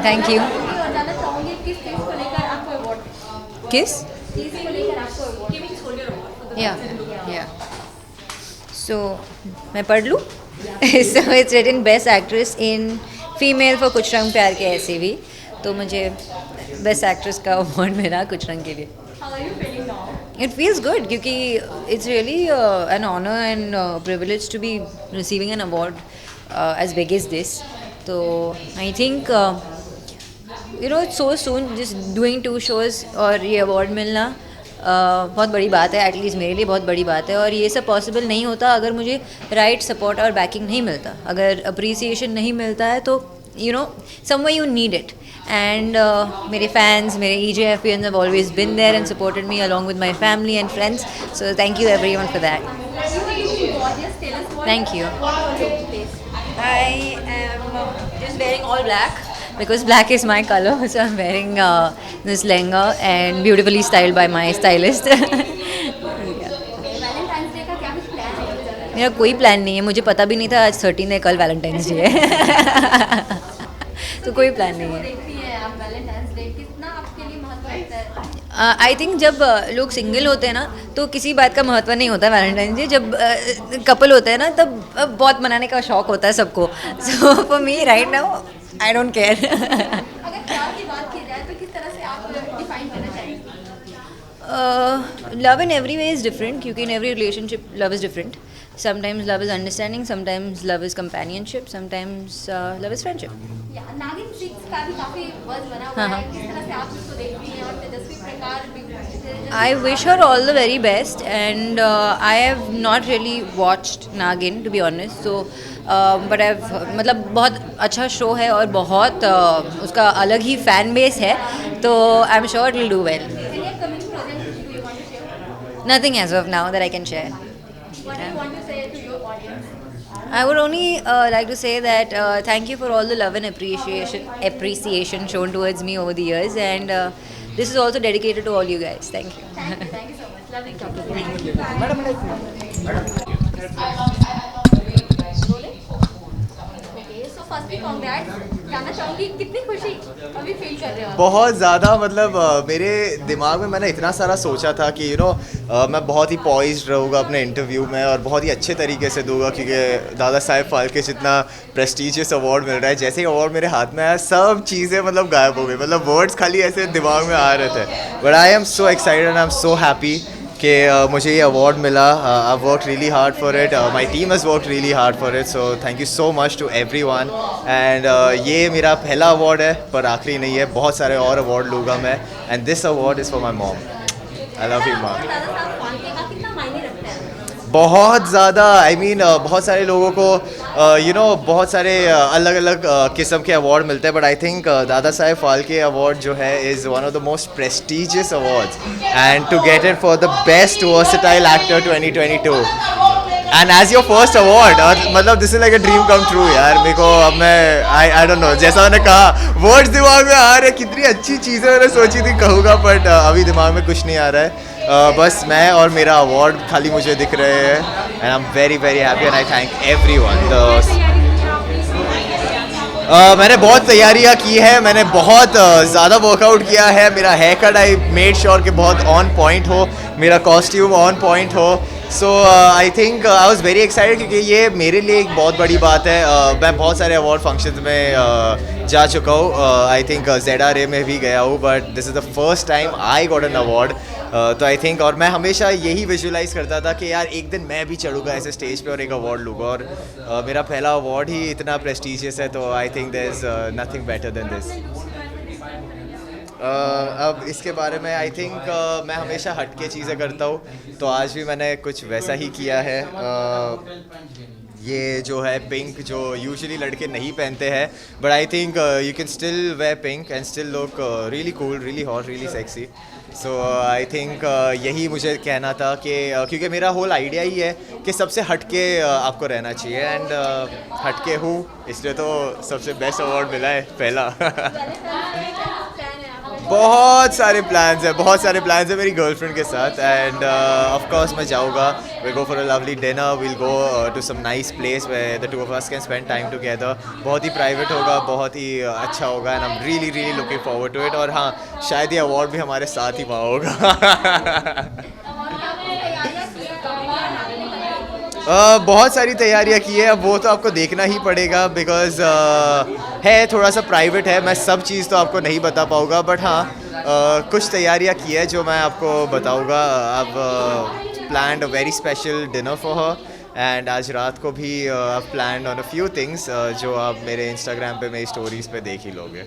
Thank you. और जानना चाहूंगी किस चीज़ को लेकर आपको अवार्ड, किस? चीज़ को लेकर आपको अवार्ड। या या सो मैं पढ़ लूँ। So it's written best actress in female for कुछ रंग प्यार के ऐसे भी, तो मुझे बेस्ट एक्ट्रेस का अवार्ड मिला कुछ रंग के लिए। How are you feeling now? It feels good क्योंकि it's really an honor and privilege to be receiving an award as big as this. तो I think it's so soon, just doing 2 shows और ये award मिलना बहुत बड़ी बात है, at least मेरे लिए बहुत बड़ी बात है। और ये सब पॉसिबल नहीं होता अगर मुझे राइट सपोर्ट और बैकिंग नहीं मिलता, अगर अप्रिसिएशन नहीं मिलता है तो somewhere you need it. And मेरे fans, मेरे EJFPNs have always been there and supported me along with my family and friends. So thank you everyone for that. Thank you. I am just wearing all black because black is my color. So I'm wearing this lehenga and beautifully styled by my stylist. Valentine's day का क्या कुछ plan है? मेरा कोई plan नहीं है, मुझे पता भी नहीं था आज 13 है, कल वैलेंटाइंस डे है। तो कोई प्लान नहीं है। देखती हैं आप वैलेंटाइंस डे कितना आपके लिए महत्व रखता है? आई थिंक जब लोग सिंगल होते हैं ना तो किसी बात का महत्व नहीं होता वैलेंटाइन डे। जब कपल होते हैं ना तब बहुत मनाने का शौक होता है सबको। So for me right now I don't care. अगर प्यार की बात की जाए तो किस तरह से आप डिफाइन करना चाहेंगे? Love in every way is different क्योंकि in every relationship love is different. Sometimes love is understanding, sometimes love is companionship, sometimes love is friendship. या नागिन 6 का भी काफी बज़ बना हुआ हाँ, है, हाँ। किस तरह से आप उसको देखती हैं? और तेजस्वी प्रकाश भी I wish her all the very best, and I have not really watched Nagin to be honest. So, but I've मतलब बहुत अच्छा शो है और बहुत उसका अलग ही फैन बेस है, तो I'm sure it will do well. any upcoming project do you want to share? Nothing as of now that I can share. What do you want to say to your audience? I would only like to say that thank you for all the love and appreciation shown towards me over the years, and this is also dedicated to all you guys. Thank you. Thank you so much. Lovely talking to you. Okay, so firstly congrats. जानना चाहूंगी कितनी खुशी अभी feel कर रहे हो आप? बहुत ज़्यादा मतलब मेरे दिमाग में मैंने इतना सारा सोचा था कि मैं बहुत ही पॉइज्ड रहूँगा अपने इंटरव्यू में और बहुत ही अच्छे तरीके से दूंगा क्योंकि दादा साहेब फाल्के जितना प्रेस्टीजियस अवार्ड मिल रहा है, जैसे ही अवार्ड मेरे हाथ में आया सब चीज़ें मतलब गायब हो गई, मतलब वर्ड्स खाली ऐसे दिमाग में आ रहे थे। But I am so excited and I am so happy कि मुझे ये अवार्ड मिला। I work really hard for it, my team has work really hard for it, so thank you so much to everyone. And ये मेरा पहला award है पर आखिरी नहीं है, बहुत सारे और अवार्ड लूँगा मैं, and this award is for my mom. I love you mom. Dada Saheb Phalke का कितना मायने रखता है? बहुत ज़्यादा आई मीन बहुत सारे लोगों को बहुत सारे अलग अलग किस्म के अवार्ड मिलते हैं, but I think Dada Saheb Phalke award जो है is one of the most prestigious awards, and to get it for the best versatile actor 2022 and as your first award, और मतलब this is like a dream come true यार। मेरे को अब मैं I don't know, जैसा मैंने कहा वर्ड्स दिमाग में आ रहे, कितनी अच्छी चीज़ें मैंने सोची थी कहूँगा, बट अभी दिमाग में कुछ नहीं आ रहा है। बस मैं और मेरा अवार्ड खाली मुझे दिख रहे हैं, and I am very very happy and I thank every one. मैंने बहुत तैयारियां की है, मैंने बहुत ज़्यादा वर्कआउट किया है। मेरा haircut I made sure कि बहुत ऑन पॉइंट हो, मेरा कॉस्ट्यूम ऑन पॉइंट हो। So I think I was very excited क्योंकि ये मेरे लिए एक बहुत बड़ी बात है। मैं बहुत सारे अवार्ड फंक्शंस में जा चुका हूँ, आई थिंक ZRA में भी गया हूँ, but this is the first time I got an award. तो आई थिंक, और मैं हमेशा यही विजुलाइज करता था कि यार एक दिन मैं भी चढ़ूँगा ऐसे स्टेज पे और एक अवार्ड लूँगा, और मेरा पहला अवार्ड ही इतना प्रेस्टीजियस है, तो I think there is nothing better than this. अब इसके बारे में आई थिंक मैं हमेशा हट के चीज़ें करता हूँ, तो आज भी मैंने कुछ वैसा ही किया है। ये जो है पिंक, जो यूजुअली लड़के नहीं पहनते हैं, but I think you can still wear pink and still look really cool, really hot, really sexy. So I think यही मुझे कहना था कि क्योंकि मेरा होल आइडिया ही है कि सबसे हटके आपको रहना चाहिए, एंड हटके हूँ, इसलिए तो सबसे बेस्ट अवार्ड मिला है पहला। बहुत सारे प्लान्स हैं मेरी गर्लफ्रेंड के साथ एंड ऑफ कोर्स मैं जाऊँगा. Will go for a lovely dinner, will go to some nice place where the two of us can spend time together. बहुत ही प्राइवेट होगा, बहुत ही अच्छा होगा and I am really looking forward to it. और हाँ, शायद ये अवार्ड भी हमारे साथ ही वहाँ होगा. बहुत सारी तैयारियां की है, अब वो तो आपको देखना ही पड़ेगा बिकॉज है थोड़ा सा प्राइवेट है. मैं सब चीज़ तो आपको नहीं बता पाऊँगा बट हाँ कुछ तैयारियां की है जो मैं आपको बताऊँगा. अब planned a very special dinner for her and आज रात को भी I planned on a few things जो आप मेरे इंस्टाग्राम पे मेरी स्टोरीज पे देख ही लोगे.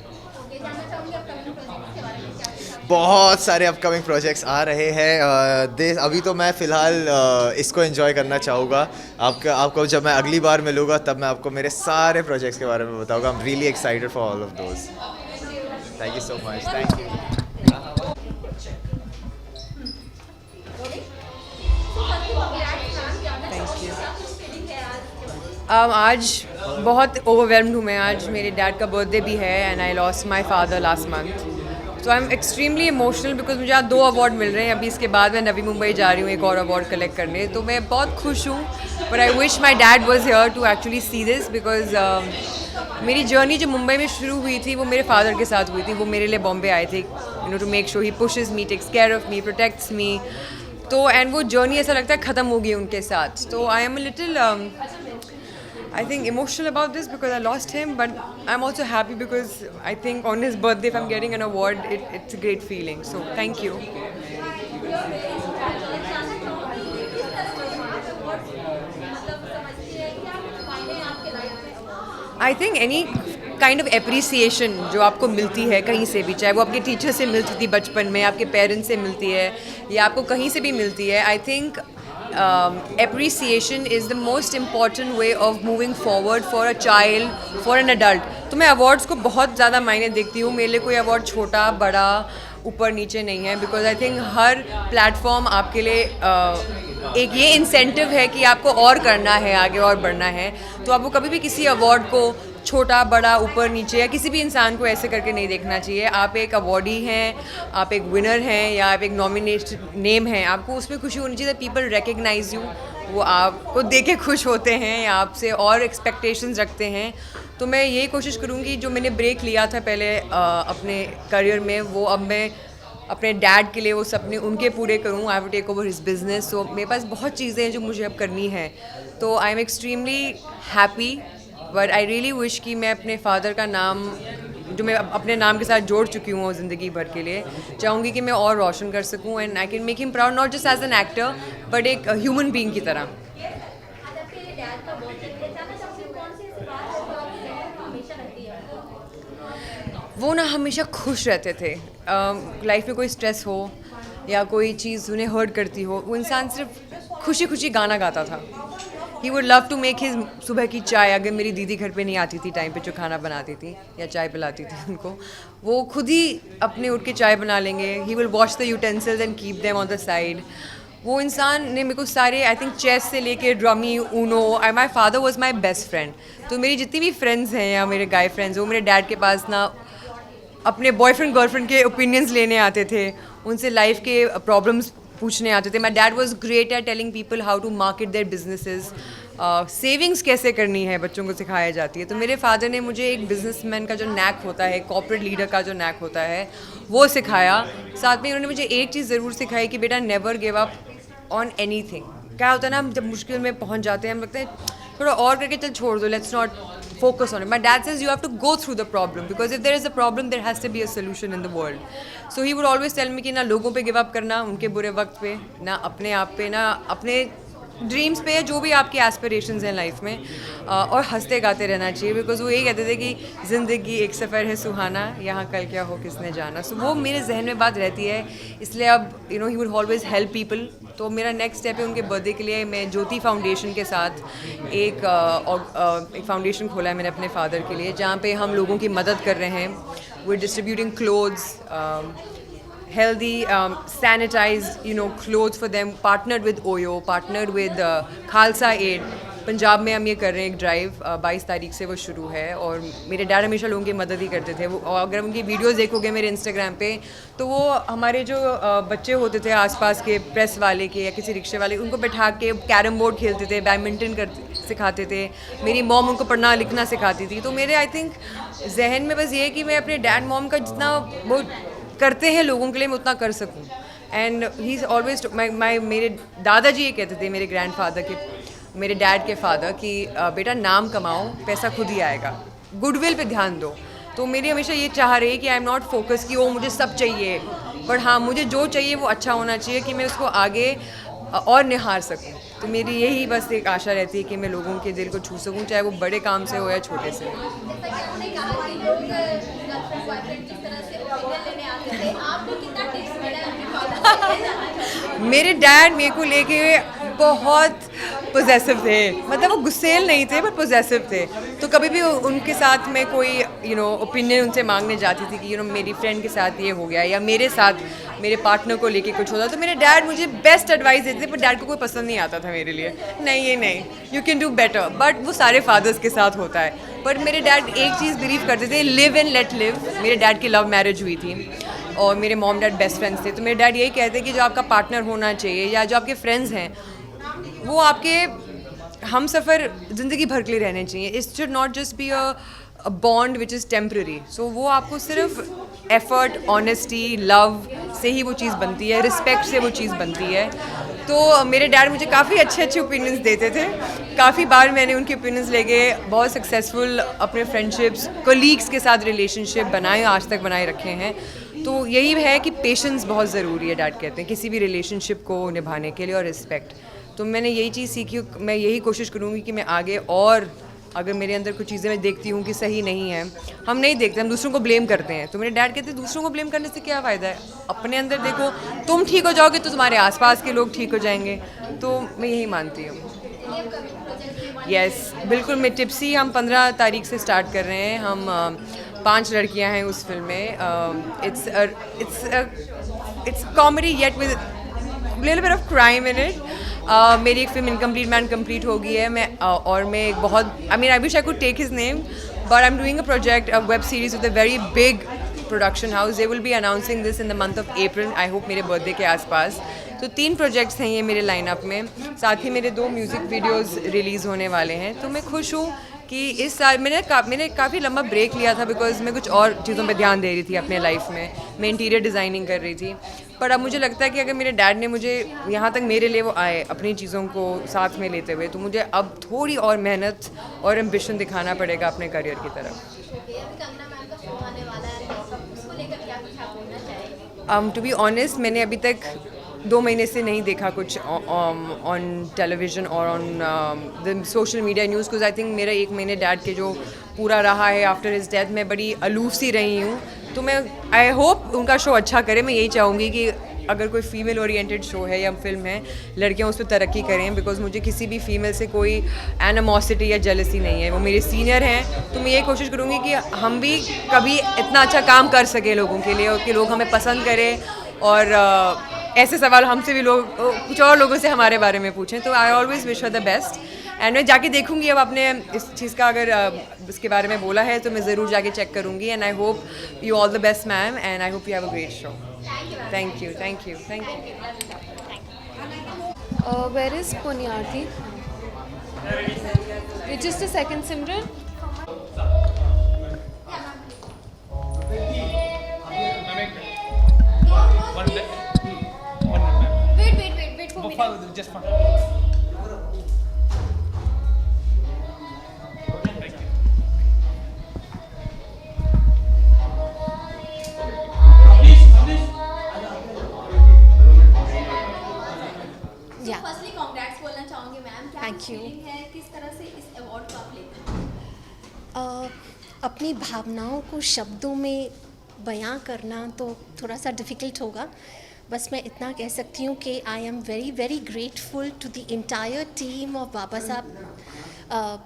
बहुत सारे अपकमिंग प्रोजेक्ट्स आ रहे हैं. अभी तो मैं फ़िलहाल इसको एंजॉय करना चाहूँगा. आपको जब मैं अगली बार मिलूँगा तब मैं आपको मेरे सारे प्रोजेक्ट्स के बारे में बताऊँगा. आई am really excited for all of those. Thank you so much. Thank you. आज बहुत ओवरवेलम्ड हूँ मैं. आज मेरे डैड का बर्थडे भी है and I lost my father last month. तो I am extremely emotional because मुझे आज 2 अवार्ड मिल रहे हैं. अभी इसके बाद मैं नवी मुंबई जा रही हूँ एक और अवार्ड कलेक्ट करने. तो मैं बहुत खुश हूँ but I wish my dad was here to actually see this because मेरी जर्नी जो मुंबई में शुरू हुई थी वो मेरे फादर के साथ हुई थी. वो मेरे लिए बॉम्बे आए थे to make sure he pushes me, takes care of me, protects me. तो एंड वो जर्नी ऐसा लगता है ख़त्म हो गई उनके साथ. तो I am a little I think emotional about this because I lost him, but I'm also happy because I think on his birthday, if I'm getting an award, it's a great feeling. So thank you. I think any kind of appreciation जो आपको मिलती है कहीं से भी, चाहे वो आपके टीचर से मिलती थी बचपन में, आपके पेरेंट्स से मिलती है या आपको कहीं से भी मिलती है. I think appreciation is the most important way of moving forward for a child, for an adult. तो मैं अवार्ड्स को बहुत ज़्यादा मायने देखती हूँ. मेरे लिए कोई अवार्ड छोटा बड़ा ऊपर नीचे नहीं है because I think her platform आपके लिए एक ये इंसेंटिव है कि आपको और करना है, आगे और बढ़ना है. तो आपको कभी भी किसी अवार्ड को छोटा बड़ा ऊपर नीचे या किसी भी इंसान को ऐसे करके नहीं देखना चाहिए. आप एक अवार्डी हैं, आप एक विनर हैं या आप एक नॉमिनेटेड नेम हैं, आपको उसमें खुशी होनी चाहिए. पीपल रिकग्नाइज यू, वो आपको देख के खुश होते हैं या आपसे और एक्सपेक्टेशंस रखते हैं. तो मैं यही कोशिश करूँगी जो मैंने ब्रेक लिया था पहले अपने करियर में, वो अब मैं अपने डैड के लिए वो सपने उनके पूरे करूँ. I will take over his business. So मेरे पास बहुत चीज़ें हैं जो मुझे अब करनी है. तो I am extremely happy but I really wish कि मैं अपने फादर का नाम जो मैं अपने नाम के साथ जोड़ चुकी हूँ ज़िंदगी भर के लिए, चाहूँगी कि मैं और रोशन कर सकूँ and I can make him proud not just as an actor but एक ह्यूमन बीइंग की तरह. वो ना हमेशा खुश रहते थे. लाइफ में कोई स्ट्रेस हो या कोई चीज़ उन्हें हर्ट करती हो, वो इंसान सिर्फ खुशी खुशी गाना गाता था. He would love to make his सुबह की चाय. अगर मेरी दीदी घर पे नहीं आती थी टाइम पे जो खाना बनाती थी या चाय पिलाती थी उनको, वो खुद ही अपने उठ के चाय बना लेंगे. He will wash the utensils and keep them on the side. वो इंसान ने मेरे को सारे आई थिंक चेस से लेके ड्रमी, Uno. My father was my best friend. तो मेरी जितनी भी फ्रेंड्स हैं या मेरे गाय फ्रेंड्स, वो मेरे डैड के पास ना अपने बॉयफ्रेंड गर्लफ्रेंड के ओपिनियंस लेने आते थे, उनसे लाइफ के प्रॉब्लम्स पूछने आते थे. My dad was great at telling people how to market their businesses. Savings कैसे करनी है बच्चों को सिखाया जाती है. तो मेरे फादर ने मुझे एक बिजनेसमैन का जो नैक होता है, कॉर्पोरेट लीडर का जो नैक होता है, वो सिखाया. साथ में उन्होंने मुझे एक चीज़ ज़रूर सिखाई कि बेटा never give up on anything. क्या होता है ना, हम जब मुश्किल में पहुंच जाते हैं हम लगता है थोड़ा और करके चल छोड़ दो, let's not focus on it. My dad says you have to go through the problem because if there is a problem there has to be a solution in the world. So he would always tell me कि ना लोगों पे give up करना उनके बुरे वक्त पे, ना अपने आप पे, ना अपने ड्रीम्स पे, जो भी आपके एस्पिरेशंस हैं लाइफ में, और हंसते गाते रहना चाहिए. बिकॉज वो यही कहते थे कि ज़िंदगी एक सफ़र है सुहाना, यहाँ कल क्या हो किसने जाना. सो वो मेरे जहन में बात रहती है. इसलिए अब he would always help people. तो मेरा नेक्स्ट स्टेप है उनके बर्थडे के लिए मैं ज्योति फाउंडेशन के साथ एक फाउंडेशन खोला है मैंने अपने फादर के लिए, जहाँ पे हम लोगों की मदद कर रहे हैं. We distributing clothes, healthy sanitized clothes for them, partnered with Oyo, partnered with Khalsa Aid. Punjab में हम ये कर रहे हैं एक ड्राइव, 22 तारीख से वो शुरू है। और मेरे डैड हमेशा लोगों की मदद ही करते थे। वो, और अगर उनकी वीडियोस देखोगे मेरे इंस्टाग्राम पे, तो वो हमारे जो बच्चे होते थे आसपास के, प्रेस वाले के या किसी रिक्शे वाले, उनको बैठा के कैरम बोर्ड खेलते थे, बैडमिंटन सिखाते थे। मेरी मॉम उनको पढ़ना लिखना सिखाती थी। तो मेरे आई थिंक जहन में बस ये है कि मैं अपने डैड मॉम का जितना वो करते हैं लोगों के लिए, मैं उतना कर सकूँ। एंड ही इज़ ऑलवेज मेरे दादाजी ये कहते थे, मेरे ग्रैंडफादर के, मेरे डैड के फादर, कि बेटा नाम कमाओ, पैसा खुद ही आएगा, गुडविल पे ध्यान दो। तो मेरी हमेशा ये चाह रही है कि आई एम नॉट फोकस कि वो मुझे सब चाहिए, बट हाँ मुझे जो चाहिए वो अच्छा होना चाहिए कि मैं उसको आगे और निहार सकूं। तो मेरी यही बस एक आशा रहती है कि मैं लोगों के दिल को छू सकूं, चाहे वो बड़े काम से हो या छोटे से। जैसा कि आपने कहा कि लोग गर्लफ्रेंड बॉयफ्रेंड जिस तरह से ओपिनियन लेने आते थे, आपको कितना टिप्स मिला है अपने फादर से? मेरे डैड मेरे को लेके बहुत पोजेसिव थे, मतलब वो गुस्सेल नहीं थे बट पोजेसिव थे। तो कभी भी उनके साथ में कोई ओपिनियन उनसे मांगने जाती थी कि मेरी फ्रेंड के साथ ये हो गया, या मेरे साथ मेरे पार्टनर को लेके कुछ होता, तो मेरे डैड मुझे बेस्ट एडवाइस देते थे। पर डैड को कोई पसंद नहीं आता था मेरे लिए, नहीं ये नहीं, you can do better. But वो सारे फादर्स के साथ होता है। पर मेरे डैड एक चीज़ बिलीव करते थे, लिव एंड लेट लिव। मेरे डैड की लव मैरिज हुई थी और मेरे मॉम डैड बेस्ट फ्रेंड्स थे। तो मेरे डैड यही कहते हैं कि जो आपका पार्टनर होना चाहिए या जो आपके फ्रेंड्स हैं, वो आपके हम सफ़र ज़िंदगी भर के लिए रहने चाहिए। It should not just be a bond which is temporary. So वो आपको सिर्फ एफर्ट, ऑनेस्टी, लव से ही वो चीज़ बनती है, रिस्पेक्ट से वो चीज़ बनती है। तो मेरे डैड मुझे काफ़ी अच्छे ओपिनियंस देते थे। काफ़ी बार मैंने उनके ओपिनियंस लेके बहुत सक्सेसफुल अपने फ्रेंडशिप्स, कोलीग्स के साथ रिलेशनशिप बनाए, आज तक बनाए रखे हैं। तो यही है कि पेशेंस बहुत ज़रूरी है, डैड कहते हैं, किसी भी रिलेशनशिप को निभाने के लिए, और रिस्पेक्ट। तो मैंने यही चीज़ सीखी, मैं यही कोशिश करूँगी कि मैं आगे, और अगर मेरे अंदर कुछ चीज़ें मैं देखती हूँ कि सही नहीं है, हम नहीं देखते, हम दूसरों को ब्लेम करते हैं। तो मेरे डैड कहते हैं दूसरों को ब्लेम करने से क्या फ़ायदा है, अपने अंदर देखो, तुम ठीक हो जाओगे तो तुम्हारे आसपास के लोग ठीक हो जाएंगे। तो मैं यही मानती हूँ। यस, बिल्कुल। मैं टिप्सी हम 15 तारीख से स्टार्ट कर रहे हैं। हम 5 लड़कियां हैं उस फिल्म में। It's comedy yet with little bit of crime in it. मेरी एक फिल्म इनकम्प्लीट मैन कंप्लीट हो गई है। और मैं एक बहुत, I wish I could take his name, but I am doing a project, a web series with a very big production house. They will be announcing this in the month of April, I hope मेरे birthday के आसपास। तो 3 projects हैं ये मेरे lineup में। साथ ही मेरे 2 म्यूज़िक वीडियोस रिलीज़ होने वाले हैं। तो मैं खुश हूँ कि इस साल मैंने काफ़ी लंबा ब्रेक लिया था, बिकॉज मैं कुछ और चीज़ों पे ध्यान दे रही थी अपने लाइफ में। मैं इंटीरियर डिज़ाइनिंग कर रही थी। पर अब मुझे लगता है कि अगर मेरे डैड ने मुझे यहाँ तक मेरे लिए वो आए अपनी चीज़ों को साथ में लेते हुए, तो मुझे अब थोड़ी और मेहनत और एम्बिशन दिखाना पड़ेगा अपने करियर की तरफ। टू बी ऑनेस्ट, मैंने अभी तक 2 महीने से नहीं देखा कुछ ऑन टेलीविज़न और on the social media news, because I think मेरा 1 महीने डैड के जो पूरा रहा है आफ्टर हिज डेथ, मैं बड़ी अलूफ सी रही हूँ। तो मैं आई होप उनका शो अच्छा करे। मैं यही चाहूँगी कि अगर कोई फीमेल ओरिएंटेड शो है या फिल्म है, लड़कियाँ उस पर तरक्की करें, बिकॉज मुझे किसी भी फीमेल से कोई एनिमोसिटी या जेलसी नहीं है। वो मेरे सीनियर हैं, तो मैं ये कोशिश करूँगी कि हम भी कभी इतना अच्छा काम कर सकें लोगों के लिए, और कि लोग हमें पसंद करें, और ऐसे सवाल हमसे भी लोग कुछ और लोगों से हमारे बारे में पूछें। तो I always wish for the best. And मैं जाके देखूंगी, अब आपने इस चीज़ का अगर इसके बारे में बोला है तो मैं ज़रूर जाके चेक करूंगी। And I hope you all the best ma'am, and I hope you have a great show. Thank you, thank you, thank you. Where is Punyati? Wait, just a second, Simran. Wait for me. Just one. Yeah. Firstly congrats बोलना चाहूँगी ma'am. क्या Thank you. Feeling है, किस तरह से इस award को आप लेते हैं? अपनी भावनाओं को शब्दों में बयां करना तो थोड़ा सा डिफ़िकल्ट होगा। बस मैं इतना कह सकती हूँ कि I am very very grateful to the entire team of Baba Saheb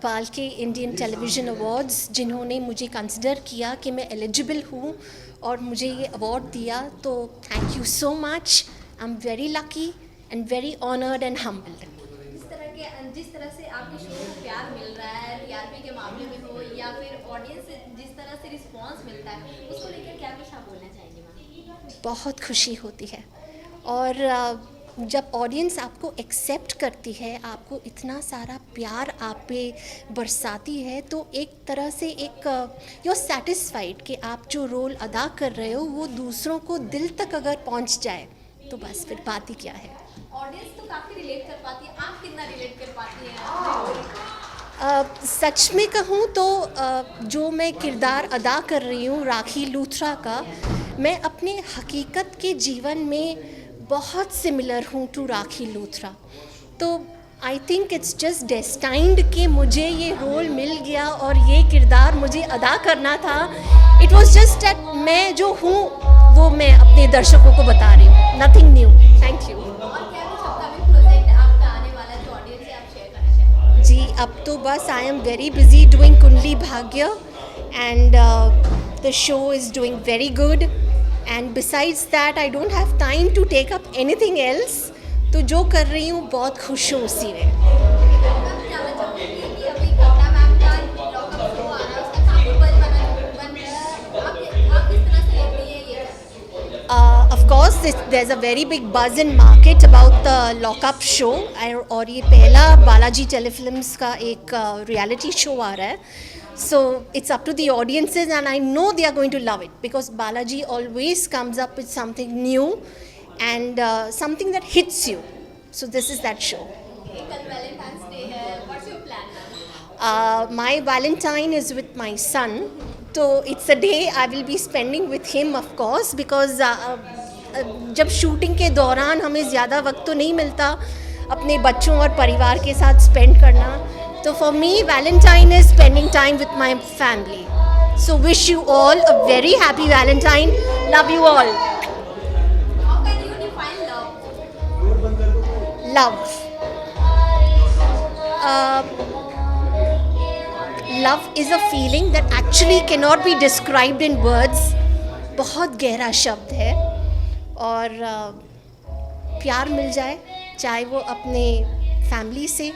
Phalke Indian television awards, जिन्होंने मुझे कंसिडर किया कि मैं एलिजिबल हूँ और मुझे ये अवार्ड दिया। तो thank you so much. I am very lucky and very honoured and humbled. जिस तरह से आपके शो को या फिर ऑडियंस से जिस तरह से रिस्पांस मिलता है उसको लेकर क्या कुछ आप बोलना चाहेंगे मैम? बहुत खुशी होती है और जब ऑडियंस आपको एक्सेप्ट करती है, आपको इतना सारा प्यार आप पे बरसाती है, तो एक तरह से एक यू आर सेटिस्फाइड कि आप जो रोल अदा कर रहे हो वो दूसरों को दिल तक अगर पहुंच जाए तो बस फिर बात ही क्या है। ऑडियंस तो काफी रिलेट कर पाती है, आप कितना रिलेट कर पाती हैं? सच में कहूँ तो जो मैं किरदार अदा कर रही हूँ राखी लूथरा का, मैं अपने हकीकत के जीवन में बहुत सिमिलर हूँ टू राखी लूथरा। तो I think it's just destined कि मुझे ये रोल मिल गया और ये किरदार मुझे अदा करना था। इट वॉज जस्ट दैट मैं जो हूँ वो मैं अपने दर्शकों को बता रही हूँ, नथिंग न्यू। Thank you. और क्या कुछ अपकमिंग प्रोजेक्ट आपका आने वाला जो ऑडियंस से आप शेयर करना चाहेंगे? जी, अब तो बस I am very busy doing Kundali Bhagya and the show is doing very good and besides that I don't have time to take up anything else. तो जो कर रही हूँ बहुत खुश हूँ उसी में। मैं जानना चाहूँगी कि अभी कविता मैम का लॉकअप शो आ रहा है, उसका काफी बन रहा है, आप किस तरह से लेती हैं ये? Of course, there's a very big buzz in market about the lockup show और ये पहला बालाजी टेलीफिल्म्स का एक रियलिटी शो आ रहा है। So it's up to the audiences and I know they are going to love it because Balaji always comes up with something new and something that hits you. So this is that show. कल Valentine's day है, what's your plan? My Valentine is with my son. So it's a day I will be spending with him of course because जब shooting के दौरान हमें ज़्यादा वक्त तो नहीं मिलता अपने बच्चों और परिवार के साथ स्पेंड करना। तो for me Valentine is spending time with my family. So wish you all a very happy Valentine. Love you all. How can you define love? Love. Love is a feeling that actually cannot be described in words. बहुत गहरा शब्द है और प्यार मिल जाए, चाहे वो अपने फैमिली से,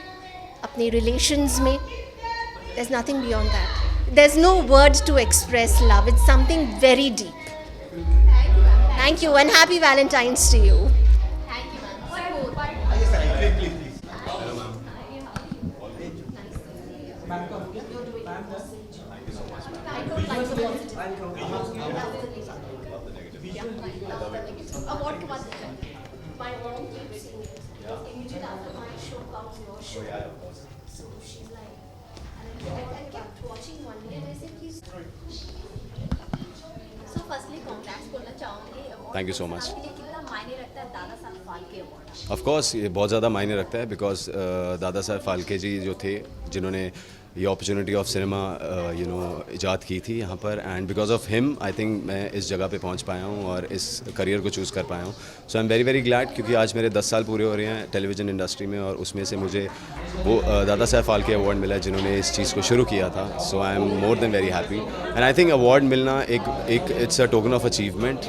अपने रिलेशंस में, there's nothing beyond that. There's no words to express love. It's something very deep. Thank you and happy Valentine's to you. Thank you ma'am. Award के बाद my mom keeps saying immediately after my show comes your show. So she's like, and I kept watching one day and I said, please. So firstly, congrats बोलना चाहूँगी। Thank you so much. आपके लिए कितना मायने रखता है Dada Saheb Phalke award? Of course ये बहुत ज़्यादा मायने रखता है बिकॉज दादा साहब फाल्के जी जो थे जिन्होंने ये अपॉर्चुनिटी ऑफ सिनेमा इजाद की थी यहाँ पर and because of him I think मैं इस जगह पे पहुँच पाया हूँ और इस करियर को चूज़ कर पाया हूँ। So I am very very glad क्योंकि आज मेरे 10 साल पूरे हो रहे हैं टेलीविज़न इंडस्ट्री में और उसमें से मुझे वो दादा साहब फाल्के अवार्ड मिला जिन्होंने इस चीज़ को शुरू किया था। So I am more than very happy and I think award मिलना एक it's a token of achievement.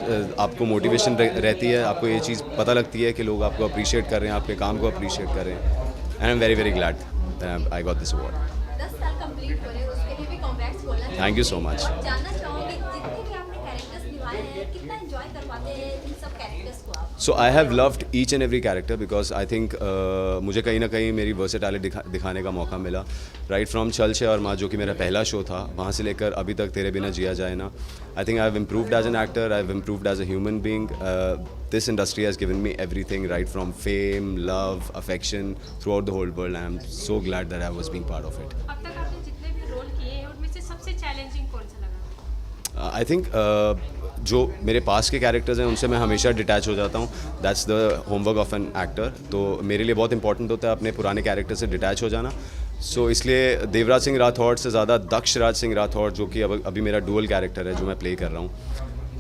आपको मोटिवेशन रहती है, आपको ये चीज़ पता लगती है कि लोग आपको अप्रिशिएट कर रहे हैं, आपके काम को अप्रिशिएट कर रहे हैं and I am very very glad I got this award. 10 साल कंप्लीट हो रहे हैं, उसके लिए भी कांग्रेट्स बोलना चाहूँगी। Thank you so much. जानना चाहूँगी जितने भी आपने कैरेक्टर्स निभाए हैं कितना एंजॉय कर पाते हैं इन सब कैरेक्टर्स को आप? So I have loved each and every character because I think मुझे कहीं ना कहीं मेरी वर्सेटैलिटी दिखाने का मौका मिला राइट फ्रॉम छल छे और माँ जो कि मेरा पहला शो था वहाँ से लेकर अभी तक तेरे बिना जिया जाए ना। I think I have improved as an actor, I have improved as a human being. This industry has given me everything right from fame, love, affection throughout the whole world. I am so glad that I was being part of it. अब तक आपने जितने भी role किए हैं उनमें से सबसे चैलेंजिंग कौन सा लगा? आई थिंक जो मेरे पास के कैरेक्टर्स हैं उनसे मैं हमेशा डिटैच हो जाता हूँ। That's the homework of an actor. तो मेरे लिए बहुत इंपॉर्टेंट होता है अपने पुराने कैरेक्टर से डिटैच हो जाना। सो इसलिए देवराज सिंह राठौड़ से ज़्यादा दक्ष राज सिंह राठौड़ जो कि अभी मेरा डुअल कैरेक्टर है जो मैं प्ले कर रहा हूँ,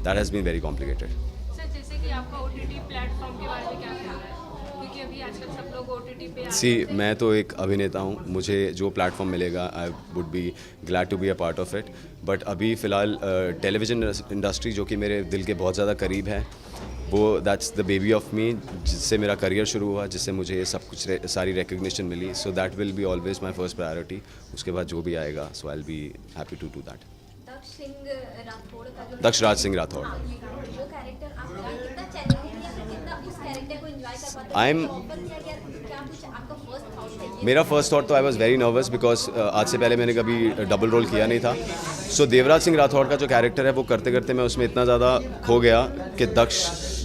that has been very complicated. Sir जैसे कि आपका OTT प्लेटफॉर्म के बारे में क्या कहना है? क्योंकि अभी आजकल सब लोग OTT ओटीटी पे सी मैं तो एक अभिनेता हूँ, मुझे जो प्लेटफॉर्म मिलेगा I would be glad to be a part of it. But अभी फ़िलहाल टेलीविज़न इंडस्ट्री जो कि मेरे दिल के बहुत ज़्यादा करीब है, वो that's the baby of me, जिससे मेरा करियर शुरू हुआ, जिससे मुझे ये सब कुछ सारी रिकग्निशन मिली. So that will be always my first priority. उसके बाद जो भी आएगा, so I will be happy to do that. Daksh Raj Singh Rathore. वो कैरेक्टर आपका कितना चैलेंजिंग है, कितना उस कैरेक्टर को एंजॉय कर पाते आई एम क्या कुछ आपका फर्स्ट थॉट है? मेरा फर्स्ट थॉट तो I was very nervous because आज से पहले मैंने कभी डबल रोल किया नहीं था. सो देवराज सिंह राठौड़ का जो कैरेक्टर है वो करते करते मैं उसमें इतना ज़्यादा खो गया कि दक्ष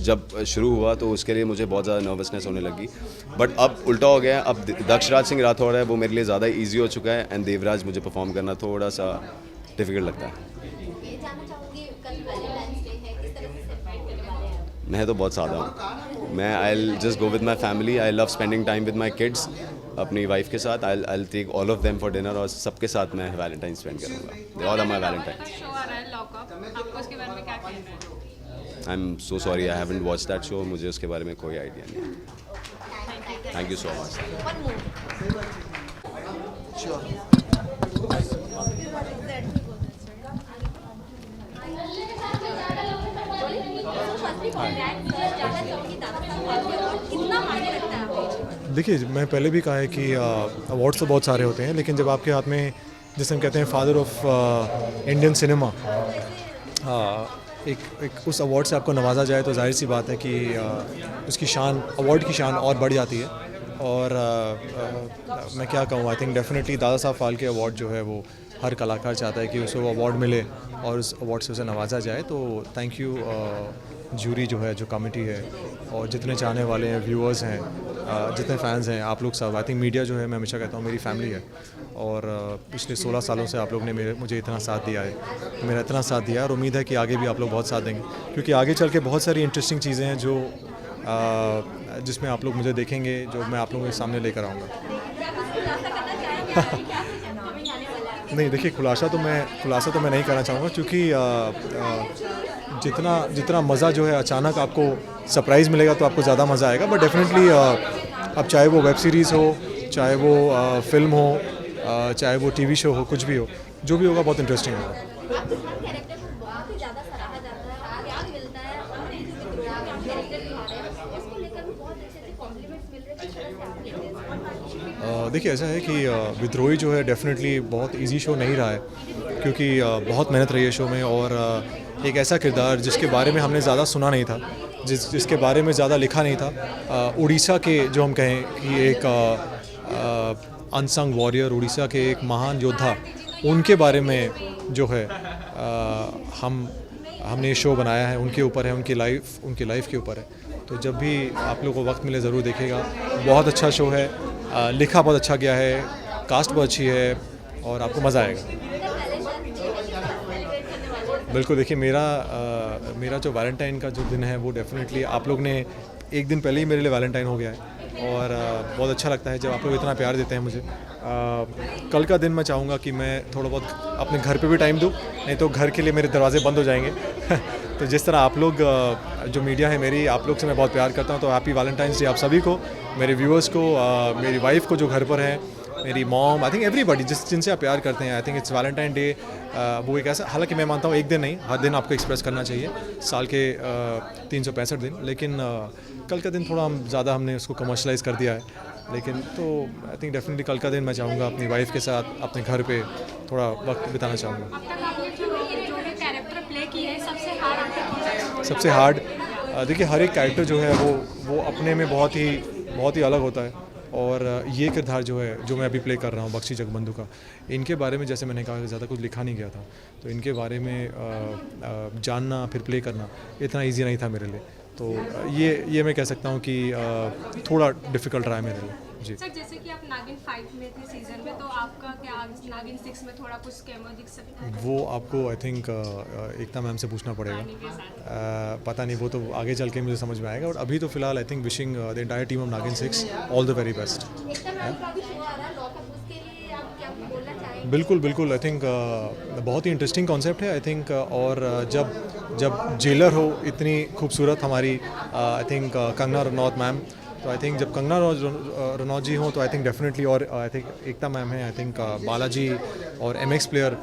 जब शुरू हुआ तो उसके लिए मुझे बहुत ज़्यादा नर्वसनेस होने लगी. बट अब उल्टा हो गया, अब दक्ष राज सिंह राठौड़ है वो मेरे लिए ज़्यादा ईजी हो चुका है. एंड देवराज मुझे परफॉर्म करना थोड़ा सा डिफ़िकल्ट लगता है. ये जानना चाहूँगी कल वैलेंटाइंस डे है, किस तरह से सेलिब्रेट करने वाले हैं? मैं तो बहुत सादा हूँ. मैं I just go with my family. I love spending time with my kids. अपनी वाइफ के साथ I take all of them for dinner और सबके साथ मैं वैलेंटाइन स्पेंड करूँगा. They all are my valentine. Show आ रहा है लॉकअप, आपको उसके बारे में क्या कहना है? आई am so sorry, I haven't watch that show. मुझे उसके बारे में कोई आइडिया नहीं है. Thank you so much. One more. कितना मायने रखता है आपको? देखिए, मैं पहले भी कहा है कि अवार्ड्स तो बहुत सारे होते हैं, लेकिन जब आपके हाथ में, जिसे हम कहते हैं फादर ऑफ इंडियन सिनेमा, एक उस अवार्ड से आपको नवाजा जाए तो जाहिर सी बात है कि उसकी शान, अवार्ड की शान और बढ़ जाती है. और मैं क्या कहूँ, I think definitely Dada Saheb Phalke award जो है वो हर कलाकार चाहता है कि उसे वो अवार्ड मिले और उस अवार्ड से उसे नवाजा जाए. तो थैंक यू जूरी जो है, जो कमेटी है, और जितने चाहने वाले हैं, व्यूअर्स हैं, जितने फैंस हैं, आप लोग सब. आई थिंक मीडिया जो है, मैं हमेशा कहता हूँ मेरी फैमिली है. और पिछले 16 सालों से आप लोग ने मुझे इतना साथ दिया है, मेरा इतना साथ दिया है, और उम्मीद है कि आगे भी आप लोग बहुत साथ देंगे, क्योंकि आगे चल के बहुत सारी इंटरेस्टिंग चीज़ें हैं जो जिसमें आप लोग मुझे देखेंगे, जो मैं आप लोगों के सामने लेकर आऊँगा. नहीं, देखिए, खुलासा तो मैं नहीं करना चाहूँगा, क्योंकि जितना मज़ा जो है अचानक आपको सरप्राइज़ मिलेगा तो आपको ज़्यादा मज़ा आएगा. बट डेफिनेटली अब चाहे वो वेब सीरीज़ हो, चाहे वो फिल्म हो, चाहे वो टीवी शो हो, कुछ भी हो, जो भी होगा बहुत इंटरेस्टिंग होगा. कैरेक्टर को बहुत ही ज़्यादा सराहा जाता है, प्यार मिलता है, कैरेक्टर निभा रहे हैं, उसको लेकर भी बहुत अच्छे कॉम्प्लीमेंट्स मिल रहे हैं. किस तरह से आप लेते हैं? देखिए, ऐसा है कि विद्रोही जो है डेफिनेटली बहुत इजी शो नहीं रहा है, क्योंकि बहुत मेहनत रही है शो में. और एक ऐसा किरदार जिसके बारे में हमने ज़्यादा सुना नहीं था, जिसके बारे में ज़्यादा लिखा नहीं था, उड़ीसा के, जो हम कहें कि एक अनसंग वॉरियर, उड़ीसा के एक महान योद्धा, उनके बारे में जो है हमने ये शो बनाया है. उनके ऊपर है, उनकी लाइफ के ऊपर है. तो जब भी आप लोगों को वक्त मिले ज़रूर देखिएगा. बहुत अच्छा शो है, लिखा बहुत अच्छा गया है, कास्ट बहुत अच्छी है, और आपको मज़ा आएगा. बिल्कुल. देखिए, मेरा जो वैलेंटाइन का जो दिन है वो डेफिनेटली, आप लोग ने एक दिन पहले ही मेरे लिए वैलेंटाइन हो गया है, और बहुत अच्छा लगता है जब आप लोग इतना प्यार देते हैं मुझे. कल का दिन मैं चाहूँगा कि मैं थोड़ा बहुत अपने घर पे भी टाइम दूँ, नहीं तो घर के लिए मेरे दरवाजे बंद हो जाएंगे. तो जिस तरह आप लोग, जो मीडिया है मेरी, आप लोग से मैं बहुत प्यार करता हूँ. तो हैप्पी वैलेंटाइंस डे आप सभी को, मेरे व्यूअर्स को, मेरी वाइफ को जो घर पर है, मेरी मॉम, आई थिंक एवरीबडी जिनसे आप प्यार करते हैं. I think it's Valentine day. वो एक ऐसा, हालांकि मैं मानता हूँ एक दिन नहीं, हर दिन आपको एक्सप्रेस करना चाहिए, साल के 365 दिन. लेकिन कल का दिन थोड़ा हमने उसको कमर्शलाइज़ कर दिया है. लेकिन तो आई थिंक डेफिनेटली कल का दिन मैं चाहूँगा अपनी वाइफ के साथ अपने घर पे थोड़ा वक्त बिताना चाहूँगा. अब तक आपने जो भी कैरेक्टर प्ले किए हैं, सबसे हार्ड, देखिए, हर एक कैरेक्टर जो है वो अपने में बहुत ही अलग होता है. और ये किरदार जो है, जो मैं अभी प्ले कर रहा हूँ, बख्शी जगबंधु का, इनके बारे में जैसे मैंने कहा ज़्यादा कुछ लिखा नहीं गया था, तो इनके बारे में जानना, फिर प्ले करना इतना इजी नहीं था मेरे लिए. तो ये मैं कह सकता हूँ कि थोड़ा डिफ़िकल्ट रहा है मेरे लिए. जी सर, जैसे कि आप नागिन 5 में थे सीजन में, तो आपका क्या नागिन 6 में थोड़ा कुछ कैमरा दिख सकता है? वो आपको आई थिंक एकता मैम से पूछना पड़ेगा. पता नहीं, वो तो आगे चल के मुझे समझ में आएगा. और अभी तो फिलहाल I think wishing the entire team of नागिन 6 ऑल द वेरी बेस्ट. बिल्कुल. आई थिंक बहुत ही इंटरेस्टिंग कॉन्सेप्ट है, आई थिंक. और जब जेलर हो इतनी खूबसूरत हमारी, I think Kangana Ranaut ma'am, तो आई थिंक जब कंगना रनौत जी हों तो आई थिंक डेफिनेटली, और आई थिंक एकता मैम है, आई थिंक बालाजी और MX प्लेयर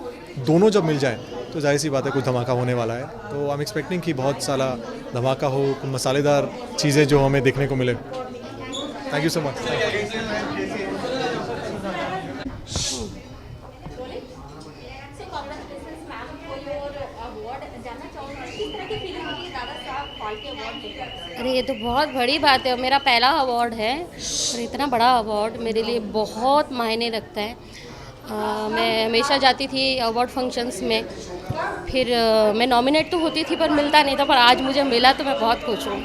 दोनों जब मिल जाएं तो जाहिर सी बात है कुछ धमाका होने वाला है। तो आई एम एक्सपेक्टिंग कि बहुत सारा धमाका हो, कुछ मसालेदार चीज़ें जो हमें देखने को मिले। Thank you so much. So congratulations ma'am for your award. जानना चाहूँगी किस तरह की फीलिंग होगी दादा साहब फाल्के अवार्ड लेकर? अरे ये तो बहुत बड़ी बात है और मेरा पहला अवार्ड है और इतना बड़ा अवार्ड मेरे लिए बहुत मायने रखता है। मैं हमेशा जाती थी अवार्ड फंक्शंस में, फिर मैं नॉमिनेट तो होती थी पर मिलता नहीं था, पर आज मुझे मिला तो मैं बहुत खुश हूँ।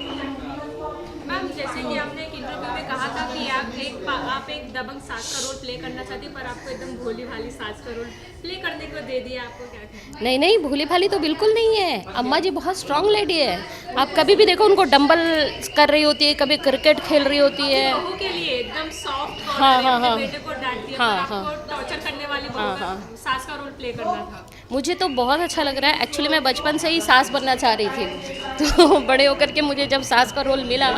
मैम जैसे कि आपने एक इंटरव्यू में कहा था कि आप एक दबंग सास का रोल प्ले करना चाहती, पर आपको एकदम भोली भाली सास का रोल प्ले करने को दे दिया, आपको क्या कहना है? नहीं नहीं, भोली भाली तो बिल्कुल नहीं है। अम्मा जी बहुत स्ट्रांग लेडी है। आप कभी भी देखो उनको डंबल कर रही होती है, कभी क्रिकेट खेल रही होती है। बहू के लिए एकदम सॉफ्ट और हाँ, हाँ, हाँ। बेटे को डांटती है, हाँ, पर आपको टॉर्चर करने वाली बहू का सास का रोल प्ले करना था। मुझे तो बहुत अच्छा लग रहा है। एक्चुअली मैं बचपन से ही सास बनना चाह रही थी, तो बड़े होकर के मुझे जब सास का रोल मिला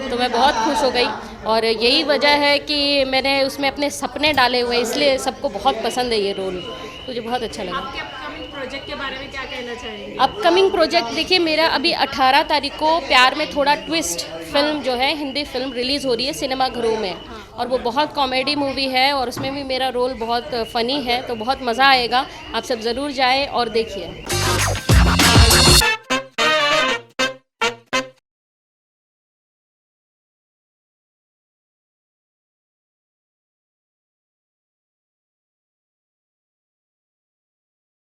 तो मैं बहुत खुश हो गई, और यही वजह है कि मैंने उसमें अपने सपने डाले हुए, इसलिए सबको बहुत पसंद है ये रोल, मुझे बहुत अच्छा लगा। आपके अपकमिंग प्रोजेक्ट के बारे में क्या कहना चाहेंगे? अपकमिंग प्रोजेक्ट देखिए, मेरा अभी 18 तारीख को प्यार में थोड़ा ट्विस्ट फिल्म जो है, हिंदी फिल्म रिलीज़ हो रही है सिनेमा घरों में, और वो बहुत कॉमेडी मूवी है और उसमें भी मेरा रोल बहुत फ़नी है, तो बहुत मज़ा आएगा। आप सब ज़रूर जाएं और देखिए।